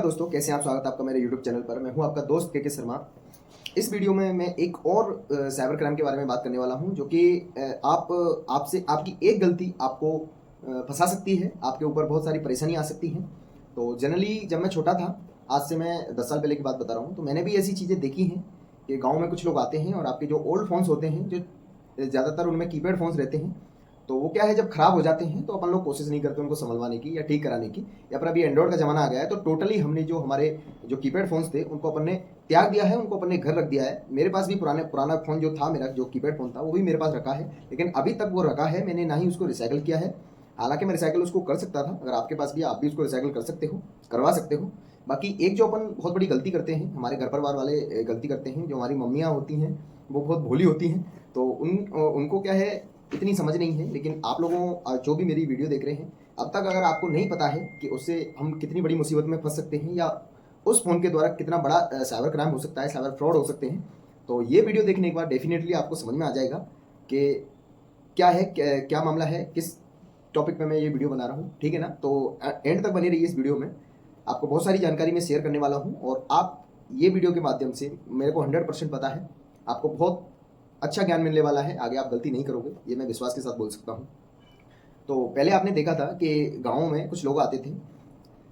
दोस्तों, कैसे हैं आप। स्वागत है आपका मेरे YouTube चैनल पर। मैं हूं आपका दोस्त के शर्मा। इस वीडियो में मैं एक और साइबर क्राइम के बारे में बात करने वाला हूं, जो कि आपसे आपकी एक गलती आपको फंसा सकती है, आपके ऊपर बहुत सारी परेशानी आ सकती हैं। तो जनरली जब मैं छोटा था, आज से मैं 10 साल पहले की बात बता रहा हूँ, तो मैंने भी ऐसी चीज़ें देखी हैं कि गाँव में कुछ लोग आते हैं और आपके जो ओल्ड फ़ोन्स होते हैं, जो ज़्यादातर उनमें कीपैड फ़ोन्स रहते हैं, तो वो क्या है, जब खराब हो जाते हैं तो अपन लोग कोशिश नहीं करते उनको संभलवाने की या ठीक कराने की। या फिर अभी एंड्रॉइड का ज़माना आ गया है, तो टोटली हमने जो हमारे जो कीपैड फ़ोन्स थे उनको अपन ने त्याग दिया है, उनको अपन ने घर रख दिया है। मेरे पास भी पुराना फ़ोन जो था, मेरा जो कीपैड फ़ोन था, वो भी मेरे पास रखा है, लेकिन अभी तक वो रखा है। मैंने ना ही उसको रिसाइकिल किया है। हालाँकि मैं रिसाइकिल उसको कर सकता था। अगर आपके पास भी है, आप भी उसको रिसाइकिल कर सकते हो, करवा सकते हो। बाकी एक जो अपन बहुत बड़ी गलती करते हैं, हमारे घर परिवार वाले गलती करते हैं, जो हमारी मम्मियाँ होती हैं, वो बहुत भोली होती हैं। तो उनको क्या है, इतनी समझ नहीं है। लेकिन आप लोगों जो भी मेरी वीडियो देख रहे हैं, अब तक अगर आपको नहीं पता है कि उससे हम कितनी बड़ी मुसीबत में फँस सकते हैं, या उस फ़ोन के द्वारा कितना बड़ा साइबर क्राइम हो सकता है, साइबर फ्रॉड हो सकते हैं, तो ये वीडियो देखने के बाद डेफ़िनेटली आपको समझ में आ जाएगा कि क्या है, क्या मामला है, किस टॉपिक पे मैं ये वीडियो बना रहा हूँ, ठीक है ना? तो एंड तक बने रहिए इस वीडियो में। आपको बहुत सारी जानकारी मैं शेयर करने वाला हूँ, और आप ये वीडियो के माध्यम से, मेरे को 100% पता है, आपको बहुत अच्छा ज्ञान मिलने वाला है। आगे आप गलती नहीं करोगे, ये मैं विश्वास के साथ बोल सकता हूँ। तो पहले आपने देखा था कि गाँव में कुछ लोग आते थे,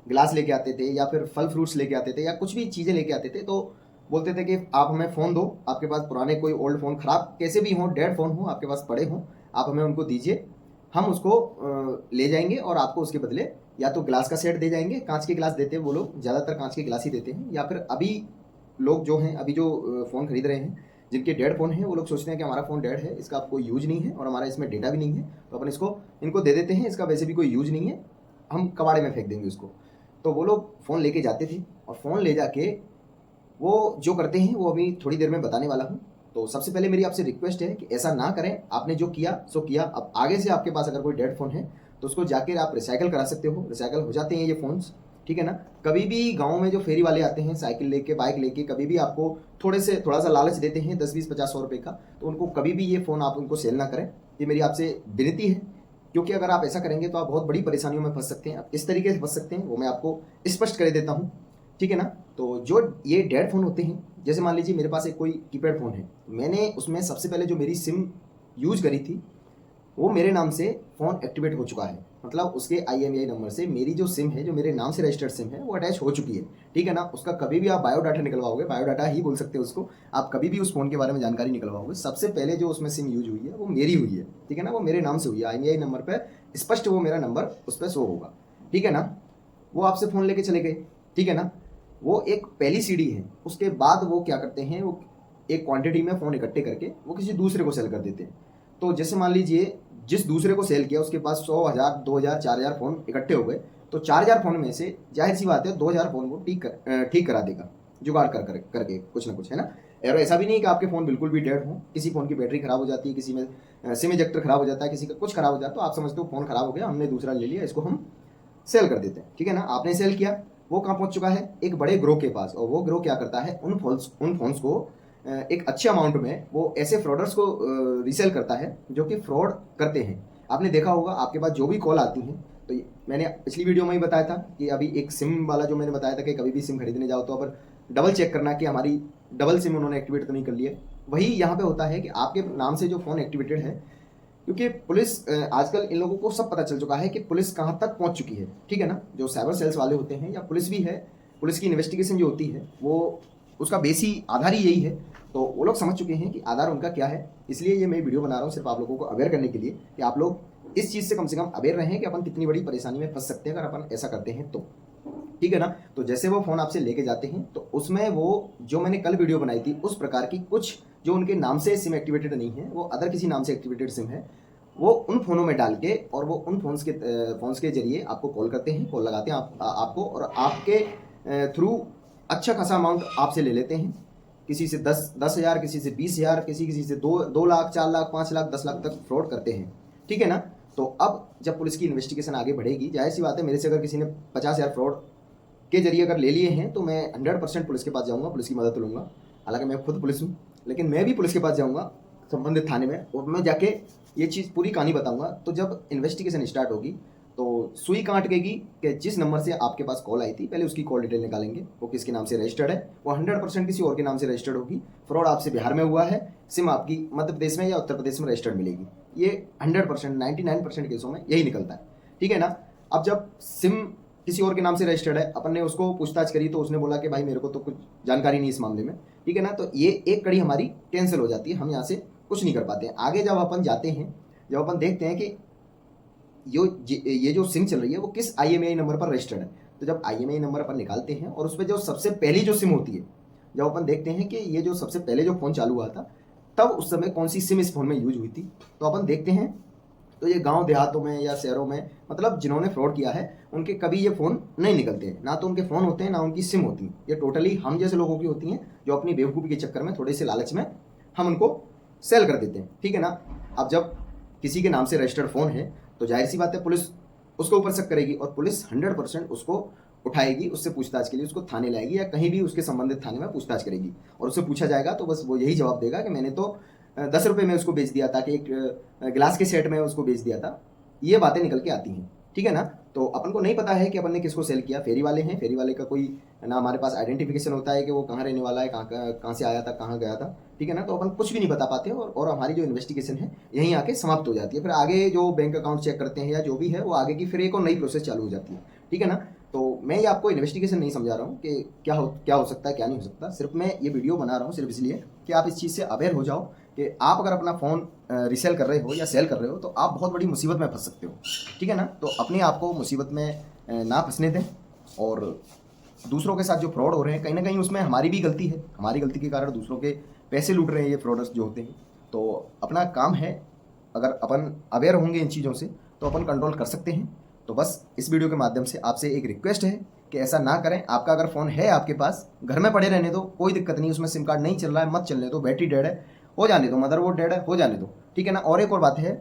ग्लास लेके आते थे, या फिर फल फ्रूट्स लेके आते थे, या कुछ भी चीज़ें लेके आते थे, तो बोलते थे कि आप हमें फ़ोन दो। आपके पास पुराने कोई ओल्ड फ़ोन, ख़राब कैसे भी हों, डेड फ़ोन हो, आपके पास पड़े हों, आप हमें उनको दीजिए। हम उसको ले जाएँगे और आपको उसके बदले या तो ग्लास का सेट दे जाएँगे। काँच के ग्लास देते हैं वो लोग, ज़्यादातर काँच के ग्लास ही देते हैं। या फिर अभी लोग जो हैं, अभी जो फ़ोन खरीद रहे हैं, जिनके डेड फ़ोन हैं, वो लोग सोचते हैं कि हमारा फ़ोन डेड है, इसका अब कोई यूज़ नहीं है और हमारा इसमें डेटा भी नहीं है, तो अपन इसको इनको दे देते हैं, इसका वैसे भी कोई यूज़ नहीं है, हम कबाड़े में फेंक देंगे उसको। तो वो लोग फ़ोन लेके जाते थे, और फ़ोन ले जाके वो जो करते हैं वो अभी थोड़ी देर में बताने वाला हूँ। तो सबसे पहले मेरी आपसे रिक्वेस्ट है कि ऐसा ना करें। आपने जो किया सो किया। अब आगे से आपके पास अगर कोई डेड फ़ोन है, तो उसको जाके आप रिसाइकिल करा सकते हो। रिसाइकिल हो जाते हैं ये फ़ोन्स, ठीक है ना? कभी भी गाँव में जो फेरी वाले आते हैं साइकिल लेके, बाइक लेके, कभी भी आपको थोड़ा-सा लालच देते हैं 10, 20, 50, 100 रुपए का, तो उनको कभी भी ये फ़ोन आप उनको सेल ना करें। ये मेरी आपसे विनती है, क्योंकि अगर आप ऐसा करेंगे तो आप बहुत बड़ी परेशानियों में फँस सकते हैं। आप किस तरीके से फँस सकते हैं, वो मैं आपको स्पष्ट कर देता हूँ, ठीक है ना? तो जो ये डेड फ़ोन होते हैं, जैसे मान लीजिए मेरे पास एक कोई कीपैड फ़ोन है, मैंने उसमें सबसे पहले जो मेरी सिम यूज़ करी थी, वो मेरे नाम से फ़ोन एक्टिवेट हो चुका है। मतलब उसके IMEI नंबर से मेरी जो सिम है, जो मेरे नाम से रजिस्टर्ड सिम है, वो अटैच हो चुकी है, ठीक है ना? उसका कभी भी आप बायोडाटा निकलवाओगे, बायोडाटा ही बोल सकते हो उसको, आप कभी भी उस फ़ोन के बारे में जानकारी निकलवाओगे, सबसे पहले जो उसमें सिम यूज़ हुई है, वो मेरी हुई है, ठीक है ना? वो मेरे नाम से हुई है, IMEI नंबर पे स्पष्ट वो मेरा नंबर उस पे शो होगा, ठीक है ना? वो आपसे फ़ोन लेके चले गए, ठीक है ना? वो एक पहली सीढ़ी है। उसके बाद वो क्या करते हैं, वो एक क्वांटिटी में फ़ोन इकट्ठे करके वो किसी दूसरे को सेल कर देते हैं। तो जैसे मान लीजिए जिस दूसरे को सेल किया, उसके पास 100, 1000, 2000, 4000 फ़ोन इकट्ठे हो गए, तो 4000 फ़ोन में से ज़ाहिर-सी बात है 2000 फ़ोन वो ठीक करा देगा, जुगाड़ करके कुछ ना कुछ, है ना? और ऐसा भी नहीं है कि आपके फ़ोन बिल्कुल भी डेड हों। किसी फ़ोन की बैटरी खराब हो जाती है, किसी में सिम इजेक्टर खराब हो जाता है, किसी का कुछ खराब हो जाता है, तो आप समझते हो फ़ोन खराब हो गया, हमने दूसरा ले लिया, इसको हम सेल कर देते हैं, ठीक है ना? आपने सेल किया, वो कहाँ पहुँच चुका है? एक बड़े ग्रोह के पास, और वो ग्रोह क्या करता है, उन फ़ोन्स को एक अच्छे अमाउंट में वो ऐसे फ्रॉडर्स को रीसेल करता है, जो कि फ्रॉड करते हैं। आपने देखा होगा, आपके पास जो भी कॉल आती हैं, तो मैंने पिछली वीडियो में ही बताया था कि अभी एक सिम वाला जो मैंने बताया था कि कभी भी सिम खरीदने जाओ तो अब डबल चेक करना कि हमारी डबल सिम उन्होंने एक्टिवेट तो नहीं कर ली है। वही यहाँ पे होता है कि आपके नाम से जो फ़ोन एक्टिवेटेड है, क्योंकि पुलिस आजकल इन लोगों को सब पता चल चुका है कि पुलिस कहाँ तक पहुँच चुकी है, ठीक है ना? जो साइबर सेल्स वाले होते हैं, या पुलिस भी है, पुलिस की इन्वेस्टिगेशन जो होती है, वो उसका बेसी आधार ही यही है। तो वो लोग समझ चुके हैं कि आधार उनका क्या है। इसलिए ये मैं वीडियो बना रहा हूँ सिर्फ आप लोगों को अवेयर करने के लिए, कि आप लोग इस चीज़ से कम अवेयर रहें कि अपन कितनी बड़ी परेशानी में फँस सकते हैं अगर अपन ऐसा करते हैं तो। ठीक है ना? तो जैसे वो फ़ोन आपसे लेके जाते हैं, तो उसमें वो जो मैंने कल वीडियो बनाई थी, उस प्रकार की कुछ जो उनके नाम से सिम एक्टिवेटेड नहीं है, वो अदर किसी नाम से एक्टिवेटेड सिम है, वो उन फ़ोनों में डाल के, और वो उन फ़ोन्स के ज़रिए आपको कॉल करते हैं, कॉल लगाते हैं आपको, और आपके थ्रू अच्छा खासा अमाउंट आपसे ले लेते हैं। किसी से 10,000, किसी से 20,000, किसी से 2 लाख, 4 लाख, 5 लाख, 10 लाख तक फ्रॉड करते हैं। ठीक है ना? तो अब जब पुलिस की इन्वेस्टिगेशन आगे बढ़ेगी, ज़ाहिर-सी बात है, मेरे से अगर किसी ने 50,000 फ्रॉड के ज़रिए अगर ले लिए हैं, तो मैं 100% पुलिस के पास जाऊँगा, पुलिस की मदद लूँगा। हालाँकि मैं खुद पुलिस हूँ, लेकिन मैं भी पुलिस के पास जाऊँगा, संबंधित थाने में, और मैं जाके ये चीज़ पूरी कहानी बताऊँगा। तो जब इन्वेस्टिगेशन स्टार्ट होगी, तो सुई कहाँ अटकेगी कि जिस नंबर से आपके पास कॉल आई थी पहले उसकी कॉल डिटेल निकालेंगे, वो किसके नाम से रजिस्टर्ड है, वो 100% किसी और के नाम से रजिस्टर्ड होगी। फ्रॉड आपसे बिहार में हुआ है, सिम आपकी मध्य प्रदेश में या उत्तर प्रदेश में रजिस्टर्ड मिलेगी। ये 100% 99% केसों में यही निकलता है, ठीक है ना। अब जब सिम किसी और के नाम से रजिस्टर्ड है, अपन ने उसको पूछताछ करी तो उसने बोला कि भाई मेरे को तो कुछ जानकारी नहीं इस मामले में, ठीक है ना। तो ये एक कड़ी हमारी कैंसिल हो जाती है, हम यहाँ से कुछ नहीं कर पाते हैं। आगे जब अपन जाते हैं, जब अपन देखते हैं कि ये जो सिम चल रही है वो किस IMEI नंबर पर रजिस्टर्ड है, तो जब IMEI नंबर अपन निकालते हैं और उस पर जो सबसे पहली जो सिम होती है, जब अपन देखते हैं कि ये जो सबसे पहले जो फ़ोन चालू हुआ था तब उस समय कौन सी सिम इस फ़ोन में यूज हुई थी, तो अपन देखते हैं तो ये गांव देहातों में या शहरों में, मतलब जिन्होंने फ्रॉड किया है उनके कभी ये फ़ोन नहीं निकलते हैं, ना तो उनके फ़ोन होते हैं ना उनकी सिम होती है। ये टोटली हम जैसे लोगों की होती हैं जो अपनी बेवकूफ़ी के चक्कर में थोड़े से लालच में हम उनको सेल कर देते हैं, ठीक है ना। अब जब किसी के नाम से रजिस्टर्ड फ़ोन है तो जाहिर सी बात है पुलिस उसको ऊपर शक करेगी और पुलिस 100% उसको उठाएगी, उससे पूछताछ के लिए उसको थाने लाएगी या कहीं भी उसके संबंधित थाने में पूछताछ करेगी और उससे पूछा जाएगा तो बस वो यही जवाब देगा कि मैंने तो 10 रुपये में उसको बेच दिया था, कि एक गिलास के सेट में उसको बेच दिया था। ये बातें निकल के आती हैं, ठीक है ना। तो अपन को नहीं पता है कि अपन ने किसको सेल किया। फेरी वाले हैं, फेरी वाले का कोई ना हमारे पास आइडेंटिफिकेशन होता है कि वो कहाँ रहने वाला है, कहाँ से आया था, कहाँ गया था, ठीक है ना। तो अपन कुछ भी नहीं बता पाते और हमारी जो इन्वेस्टिगेशन है यहीं आके समाप्त हो जाती है। फिर आगे जो बैंक अकाउंट चेक करते हैं या जो भी है वो आगे की फिर एक और नई प्रोसेस चालू हो जाती है, ठीक है ना। तो मैं ये आपको इन्वेस्टिगेशन नहीं समझा रहा हूँ कि क्या हो सकता है क्या नहीं हो सकता, सिर्फ मैं ये वीडियो बना रहा हूँ सिर्फ इसलिए कि आप इस चीज़ से अवेयर हो जाओ कि आप अगर अपना फ़ोन रीसेल कर रहे हो या सेल कर रहे हो तो आप बहुत बड़ी मुसीबत में फंस सकते हो, ठीक है ना। तो अपने आप को मुसीबत में ना फंसने दें और दूसरों के साथ जो फ्रॉड हो रहे हैं कहीं ना कहीं उसमें हमारी भी गलती है, हमारी गलती के कारण दूसरों के पैसे लूट रहे हैं ये फ्रॉडर्स जो होते हैं। तो अपना काम है, अगर अपन अवेयर होंगे इन चीज़ों से तो अपन कंट्रोल कर सकते हैं। तो बस इस वीडियो के माध्यम से आपसे एक रिक्वेस्ट है कि ऐसा ना करें। आपका अगर फ़ोन है आपके पास, घर में पड़े रहने दो, कोई दिक्कत नहीं, उसमें सिम कार्ड नहीं चल रहा है मत चलने दो, बैटरी डेड है हो जाने दो, मदरबोर्ड डेड है हो जाने दो, ठीक है ना। और एक और बात है,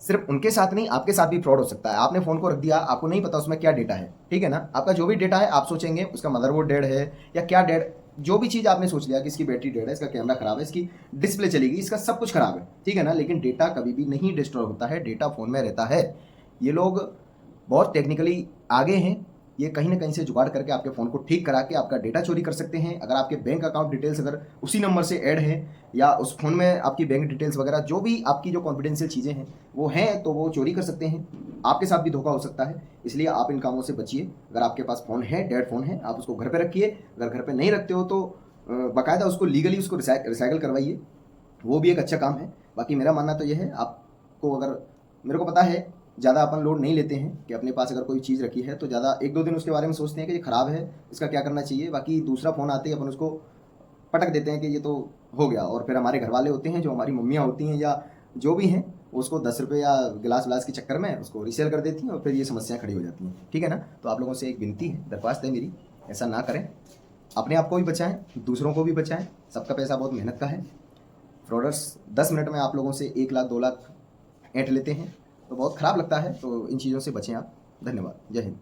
सिर्फ उनके साथ नहीं आपके साथ भी फ्रॉड हो सकता है। आपने फ़ोन को रख दिया, आपको नहीं पता उसमें क्या डेटा है, ठीक है ना। आपका जो भी डेटा है आप सोचेंगे उसका मदरबोर्ड डेड है या क्या डेड, जो भी चीज़ आपने सोच लिया कि इसकी बैटरी डेड है, इसका कैमरा खराब है, इसकी डिस्प्ले चलेगी, इसका सब कुछ खराब है, ठीक है ना। लेकिन डेटा कभी भी नहीं डिस्ट्रॉय होता है, डेटा फ़ोन में रहता है। ये लोग बहुत टेक्निकली आगे हैं, ये कहीं ना कहीं से जुगाड़ करके आपके फ़ोन को ठीक करा के आपका डेटा चोरी कर सकते हैं। अगर आपके बैंक अकाउंट डिटेल्स अगर उसी नंबर से ऐड है या उस फ़ोन में आपकी बैंक डिटेल्स वगैरह जो भी आपकी जो कॉन्फिडेंशियल चीज़ें हैं वो हैं तो वो चोरी कर सकते हैं, आपके साथ भी धोखा हो सकता है। इसलिए आप इन कामों से बचिए। अगर आपके पास फ़ोन है, डेड फ़ोन है, आप उसको घर पर रखिए। अगर घर पर नहीं रखते हो तो बाकायदा उसको लीगली उसको रिसाइकल करवाइए, वो भी एक अच्छा काम है। बाकी मेरा मानना तो ये है, आपको अगर, मेरे को पता है ज़्यादा अपन लोड नहीं लेते हैं कि अपने पास अगर कोई चीज़ रखी है तो ज़्यादा 1-2 दिन उसके बारे में सोचते हैं कि ये ख़राब है, इसका क्या करना चाहिए। बाकी दूसरा फ़ोन आते ही अपन उसको पटक देते हैं कि ये तो हो गया। और फिर हमारे घर वाले होते हैं, जो हमारी मम्मियाँ होती हैं या जो भी हैं, उसको 10 रुपये या गिलास विलास के चक्कर में उसको रीसेल कर देती हैं और फिर ये समस्याएँ खड़ी हो जाती हैं, ठीक है ना। तो आप लोगों से एक विनती है, दरख्वास्त है मेरी, ऐसा ना करें। अपने आप को भी बचाएँ, दूसरों को भी बचाएँ। सबका पैसा बहुत मेहनत का है। फ्रॉडर्स 10 मिनट में आप लोगों से 1 लाख 2 लाख ऐंठ लेते हैं तो बहुत ख़राब लगता है। तो इन चीज़ों से बचें आप। धन्यवाद। जय हिंद।